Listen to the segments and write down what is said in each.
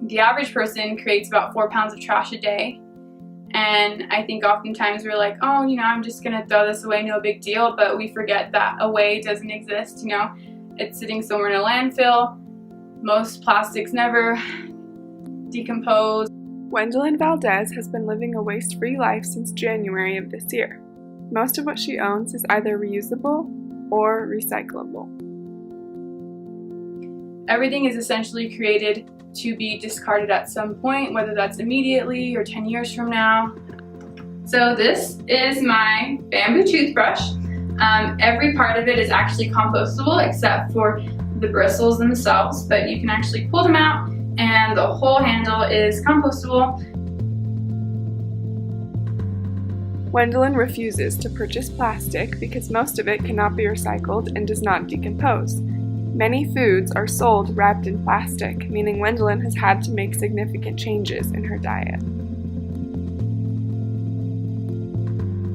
the average person creates about 4 pounds of trash a day. And I think oftentimes we're like, oh, I'm just gonna throw this away, no big deal, but we forget that away doesn't exist, It's sitting somewhere in a landfill. Most plastics never decompose. Gwendolyn Valdez has been living a waste-free life since January of this year. Most of what she owns is either reusable or recyclable. Everything is essentially created to be discarded at some point, whether that's immediately or 10 years from now. So this is my bamboo toothbrush. Every part of it is actually compostable except for the bristles themselves, but you can actually pull them out and the whole handle is compostable. Gwendolyn refuses to purchase plastic because most of it cannot be recycled and does not decompose. Many foods are sold wrapped in plastic, meaning Gwendolyn has had to make significant changes in her diet.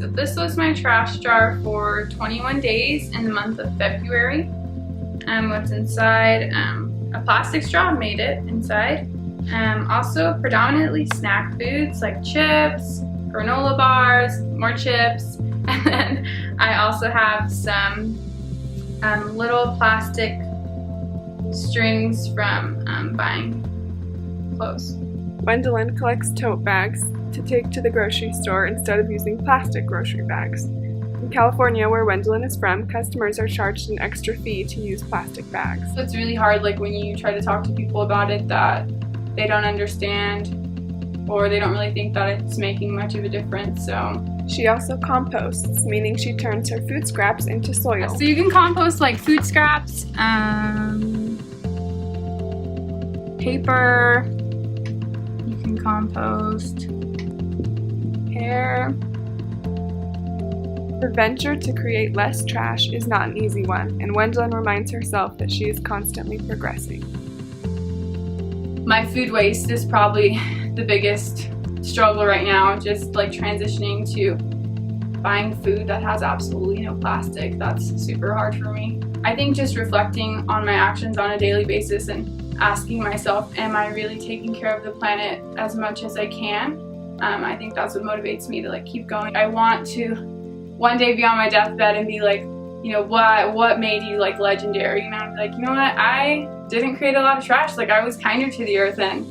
So this was my trash jar for 21 days in the month of February. What's inside? A plastic straw made it inside. Also predominantly snack foods like chips, granola bars, more chips, and then I also have some little plastic strings from buying clothes. Gwendolyn collects tote bags to take to the grocery store instead of using plastic grocery bags. In California, where Gwendolyn is from, customers are charged an extra fee to use plastic bags. So it's really hard, like when you try to talk to people about it, that they don't understand or they don't really think that it's making much of a difference. So she also composts, meaning she turns her food scraps into soil. So you can compost like food scraps, paper, you can compost hair. Her venture to create less trash is not an easy one, and Gwendolyn reminds herself that she is constantly progressing. My food waste is probably the biggest struggle right now, just like transitioning to buying food that has absolutely no plastic. That's super hard for me. I think just reflecting on my actions on a daily basis and asking myself, am I really taking care of the planet as much as I can? I think that's what motivates me to like keep going. I want to one day be on my deathbed and be like, what made you like legendary? Like, what? I didn't create a lot of trash. Like, I was kinder to the earth, and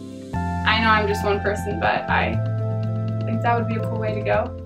I know I'm just one person, but I think that would be a cool way to go.